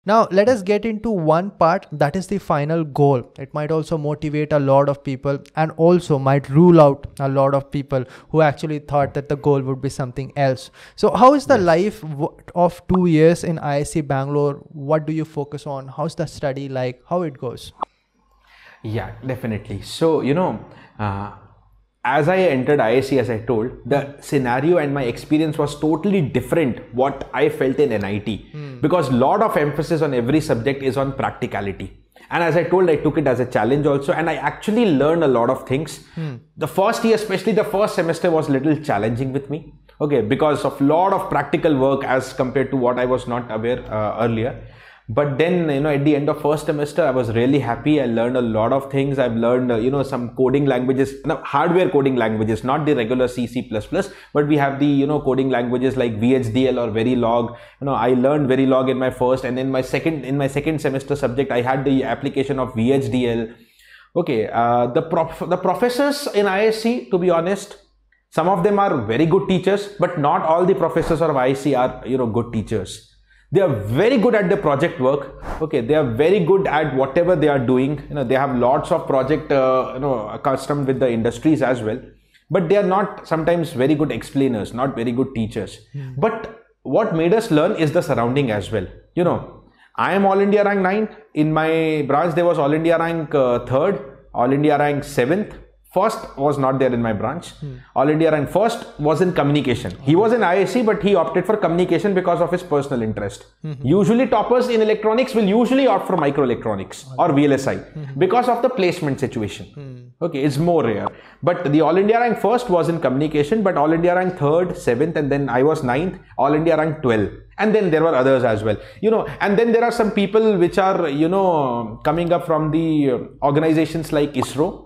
Now, let us get into one part, that is the final goal. It might also motivate a lot of people and also might rule out a lot of people who actually thought that the goal would be something else. So how is the life of 2 years in IISc Bangalore? What do you focus on? How's the study like? How it goes? Yeah, definitely. So, as I entered IISc, as I told, the scenario and my experience was totally different what I felt in NIT, because a lot of emphasis on every subject is on practicality. And as I told, I took it as a challenge also, and I actually learned a lot of things. The first year, especially the first semester, was a little challenging with me. Okay, because of a lot of practical work as compared to what I was not aware earlier. But then, at the end of first semester, I was really happy. I learned a lot of things. I've learned, some coding languages, hardware coding languages, not the regular C, C++, but we have the, coding languages like VHDL or Verilog. I learned Verilog in my first, and then in my second semester subject, I had the application of VHDL. Okay, the professors in IISc, to be honest, some of them are very good teachers, but not all the professors of IISc are, good teachers. They are very good at the project work. Okay, they are very good at whatever they are doing. They have lots of project, accustomed with the industries as well. But they are not sometimes very good explainers, not very good teachers. But what made us learn is the surrounding as well. I am All India rank 9th. In my branch, there was All India rank 3rd, All India rank 7th. First was not there in my branch. All India rank first was in communication. He was in IISc, but he opted for communication because of his personal interest. Usually toppers in electronics will usually opt for microelectronics or VLSI because of the placement situation. Okay, it's more rare. But the All India rank first was in communication, but All India rank 3rd, 7th, and then I was 9th, All India rank 12. And then there were others as well, and then there are some people which are, coming up from the organizations like ISRO.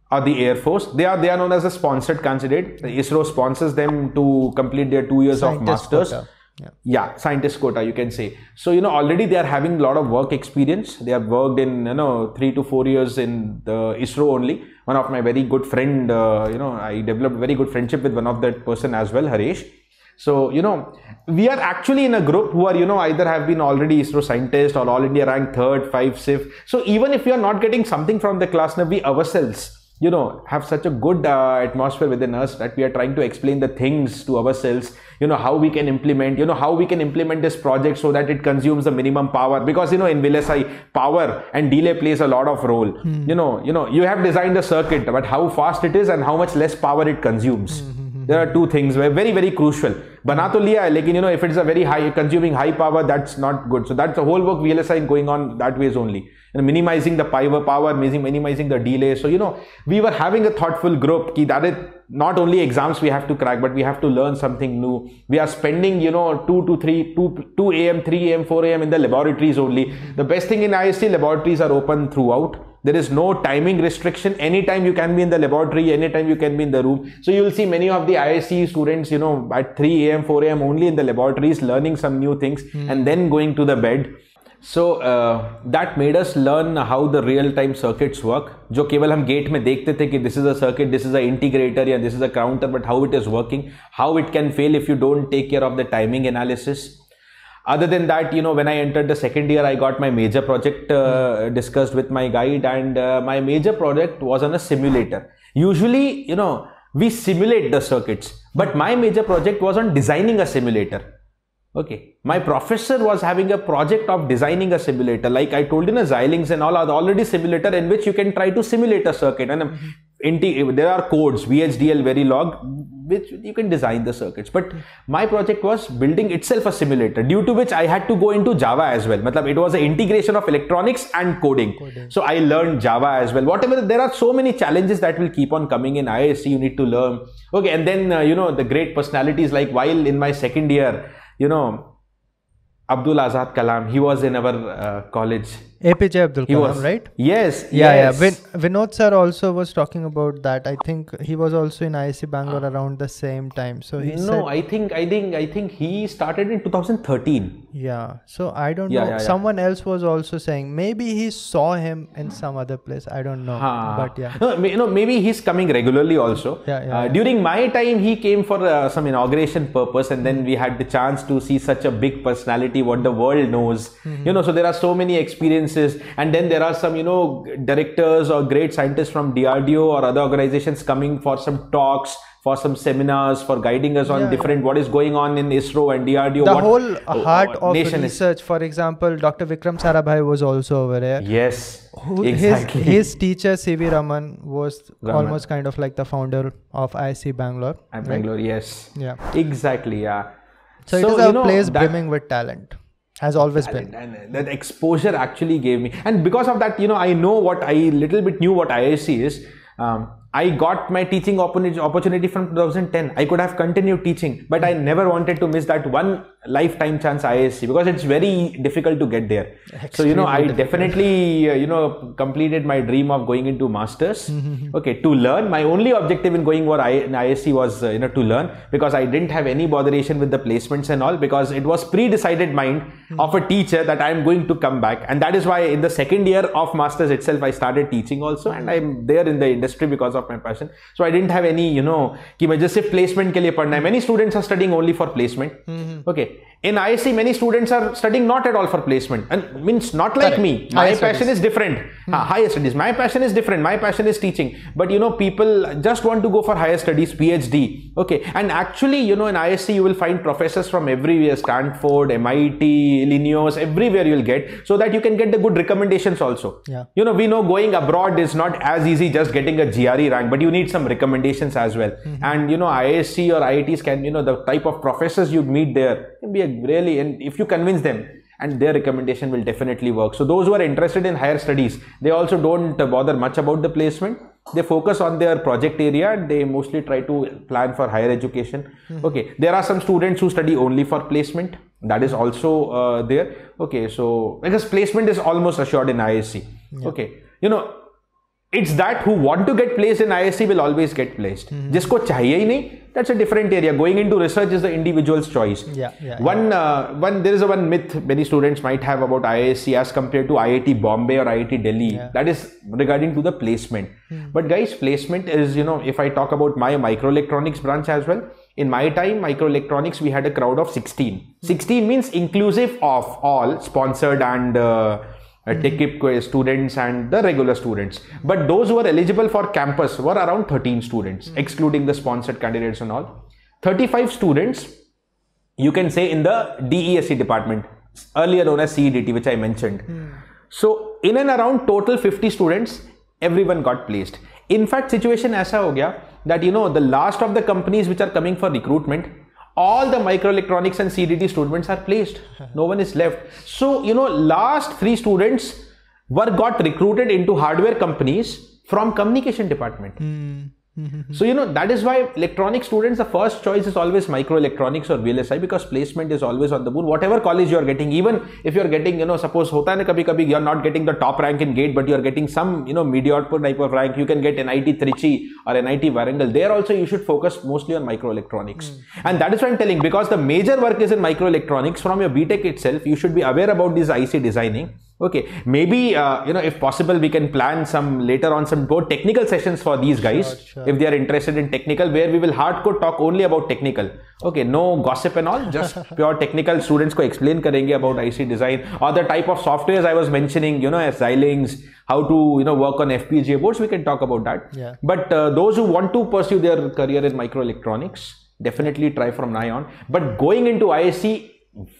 Or the Air Force. They are known as a sponsored candidate. The ISRO sponsors them to complete their 2 years of masters. Yeah, scientist quota, you can say. So, already they are having a lot of work experience. They have worked in, 3 to 4 years in the ISRO only. One of my very good friend, I developed very good friendship with one of that person as well, Harish. So, we are actually in a group who are, either have been already ISRO scientists or All India rank 3rd, 5th, 6th. So, even if we are not getting something from the class, now we ourselves, have such a good atmosphere within us that we are trying to explain the things to ourselves, how we can implement, this project so that it consumes the minimum power, because, in VLSI, power and delay plays a lot of role. You have designed a circuit, but how fast it is and how much less power it consumes. There are two things were very, very crucial. Bana to liya hai, lekin, if it's a very high, consuming high power, that's not good. So that's the whole work VLSI going on that ways only. Minimizing the power, minimizing the delay. So, we were having a thoughtful group that is not only exams we have to crack, but we have to learn something new. We are spending, 2 a.m., 3 a.m., 4 a.m. in the laboratories only. The best thing in IISc, laboratories are open throughout. There is no timing restriction. Anytime you can be in the laboratory, anytime you can be in the room. So you will see many of the IISc students, at 3 a.m., 4 a.m. only in the laboratories, learning some new things and then going to the bed. So that made us learn how the real-time circuits work. जो केवल हम gate में देखते थे कि this is a circuit, this is a integrator, या this is a counter, but how it is working, how it can fail if you don't take care of the timing analysis. Other than that, when I entered the second year, I got my major project discussed with my guide, and my major project was on a simulator. Usually, we simulate the circuits, but my major project was on designing a simulator. Okay, my professor was having a project of designing a simulator. Like I told you, Xilinx and all are already simulator in which you can try to simulate a circuit. And there are codes, VHDL, Verilog, which you can design the circuits. But my project was building itself a simulator, due to which I had to go into Java as well. It was an integration of electronics and coding. So I learned Java as well. Whatever, there are so many challenges that will keep on coming in IISc, you need to learn. Okay, and then, the great personalities, like while in my second year, Abdul Azad Kalam, he was in our college. APJ Abdul Kalam, right? Yes. Yeah, yes. Vinod sir also was talking about that. I think he was also in ISC Bangalore around the same time. So he said, I think he started in 2013. yeah. So I don't know. Yeah. Someone else was also saying maybe he saw him in some other place. I don't know. But yeah. No, maybe he's coming regularly also. Yeah. During my time, he came for some inauguration purpose, and then we had the chance to see such a big personality, what the world knows. So there are so many experiences, and then there are some, directors or great scientists from DRDO or other organizations coming for some talks, for some seminars, for guiding us on different what is going on in ISRO and DRDO. The whole heart of research, for example, Dr. Vikram Sarabhai was also over there. Yes, exactly. His teacher C.V. Raman was almost kind of like the founder of ISC Bangalore. Bangalore, yes. Yeah. Exactly, yeah. So it is a place brimming with talent. Has always been. And that exposure actually gave me, and because of that, I know little bit knew what IISc is. I got my teaching opportunity from 2010. I could have continued teaching, but I never wanted to miss that one lifetime chance IISc, because it's very difficult to get there. Extremely so I difficult. Definitely completed my dream of going into masters. Okay, to learn. My only objective in going for IISc was to learn, because I didn't have any botheration with the placements and all, because it was pre-decided mind of a teacher that I am going to come back, and that is why in the second year of masters itself I started teaching also, and I'm there in the industry because of my passion. So I didn't have any कि मैं just placement के लिए पढ़ना है. Many students are studying only for placement. Okay, in IISc many students are studying not at all for placement, and means not like me. My passion is different. Higher studies, my passion is different. My passion is teaching, but people just want to go for higher studies, PhD. Okay, and actually in IISc you will find professors from everywhere, Stanford, MIT, Illinois, everywhere you will get, so that you can get the good recommendations also. Yeah. We know going abroad is not as easy just getting a GRE rank, but you need some recommendations as well. And IISc or IITs can, the type of professors you meet there can be really, and if you convince them, and their recommendation will definitely work. So those who are interested in higher studies, they also don't bother much about the placement. They focus on their project area, and they mostly try to plan for higher education. Okay, there are some students who study only for placement. That is also there. Okay, so because placement is almost assured in IISc. Okay, it's that who want to get placed in IISc will always get placed. जिसको चाहिए ही नहीं, that's a different area. Going into research is the individual's choice. There is one myth many students might have about IISc as compared to IIT Bombay or IIT Delhi. That is regarding to the placement. But guys, placement is, if I talk about my microelectronics branch as well, in my time, microelectronics, we had a crowd of 16. 16 means inclusive of all sponsored and TechIP students and the regular students. But those who were eligible for campus were around 13 students, excluding the sponsored candidates and all. 35 students, you can say, in the DESC department, earlier known as CEDT, which I mentioned. So in and around total 50 students, everyone got placed. In fact, situation aisa ho gaya that, the last of the companies which are coming for recruitment, all the microelectronics and CDT students are placed. No one is left. So, last 3 students got recruited into hardware companies from communication department. So, that is why electronic students, the first choice is always microelectronics or VLSI, because placement is always on the moon. Whatever college you are getting, even if you are getting, suppose hota hai na kabhi you are not getting the top rank in GATE, but you are getting some, mediocre type of rank, you can get NIT Trichy or NIT Warangal. There also you should focus mostly on microelectronics. And that is why I'm telling, because the major work is in microelectronics. From your BTech itself, you should be aware about this IC designing. Okay, maybe, if possible, we can plan later on some more technical sessions for these guys, sure. If they are interested in technical, where we will hardcore talk only about technical. Okay, no gossip and all, just pure technical. Students ko explain karenge about IC design or the type of softwares I was mentioning, as Xilinx, how to, work on FPGA boards, we can talk about that. Yeah. But those who want to pursue their career in microelectronics, definitely try from now on. But going into ISc,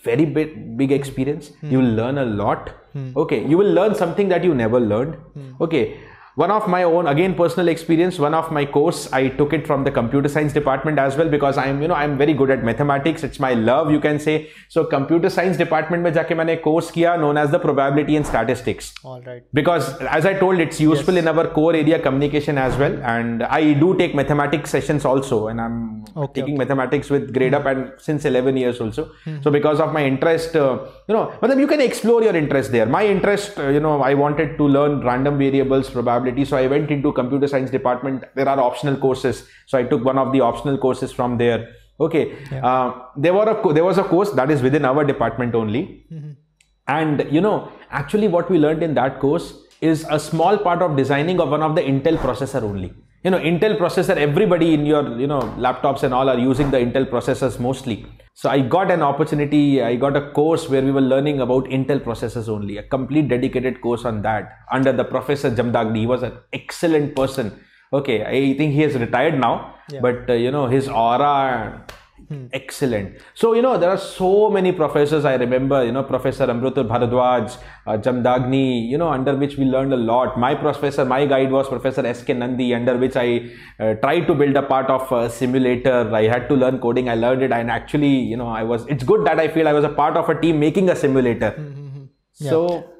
very big experience. You will learn a lot. Okay, you will learn something that you never learned. Okay, one of my own, again, personal experience, one of my course, I took it from the computer science department as well, because I'm very good at mathematics. It's my love, you can say. So computer science department mein jaake maine course kiya known as the probability and statistics. All right. Because as I told, it's useful in our core area, communication, as well. And I do take mathematics sessions also, and I'm taking mathematics with grade up and since 11 years also. So because of my interest, you can explore your interest there. My interest, I wanted to learn random variables, probability. So I went into computer science department. There are optional courses. So I took one of the optional courses from there. Okay. Yeah. There was a course that is within our department only. And actually what we learned in that course is a small part of designing of one of the Intel processor only. Intel processor, everybody in your, laptops and all are using the Intel processors mostly. So I got an opportunity, I got a course where we were learning about Intel processors only, a complete dedicated course on that under the Professor Jamdagni. He was an excellent person. Okay, I think he has retired now, but his aura, excellent. So, there are so many professors I remember, Professor Amruta Bharadwaj, Jamdagni, under which we learned a lot. My guide was Professor S.K. Nandi, under which I tried to build a part of a simulator. I had to learn coding. I learned it, and actually, it's good that I feel I was a part of a team making a simulator. So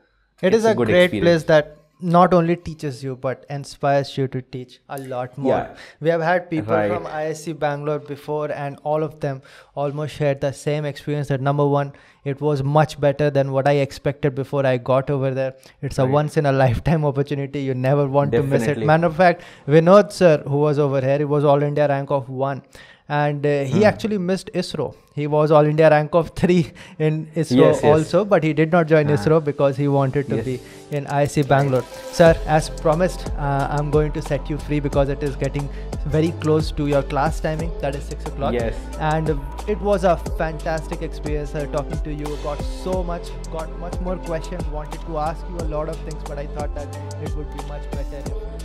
it is a great place that not only teaches you but inspires you to teach a lot more. We have had people from ISC Bangalore before, and all of them almost shared the same experience, that number one, it was much better than what I expected before I got over there. It's a once in a lifetime opportunity. You never want to miss it. Matter of fact, Vinod sir, who was over here, he was All India rank of 1. And he actually missed ISRO. He was All India rank of 3 in ISRO also, but he did not join ISRO because he wanted to be in ISC Bangalore. Sir, as promised, I'm going to set you free because it is getting very close to your class timing, that is 6 o'clock. And it was a fantastic experience talking to you. Got much more questions, wanted to ask you a lot of things, but I thought that it would be much better if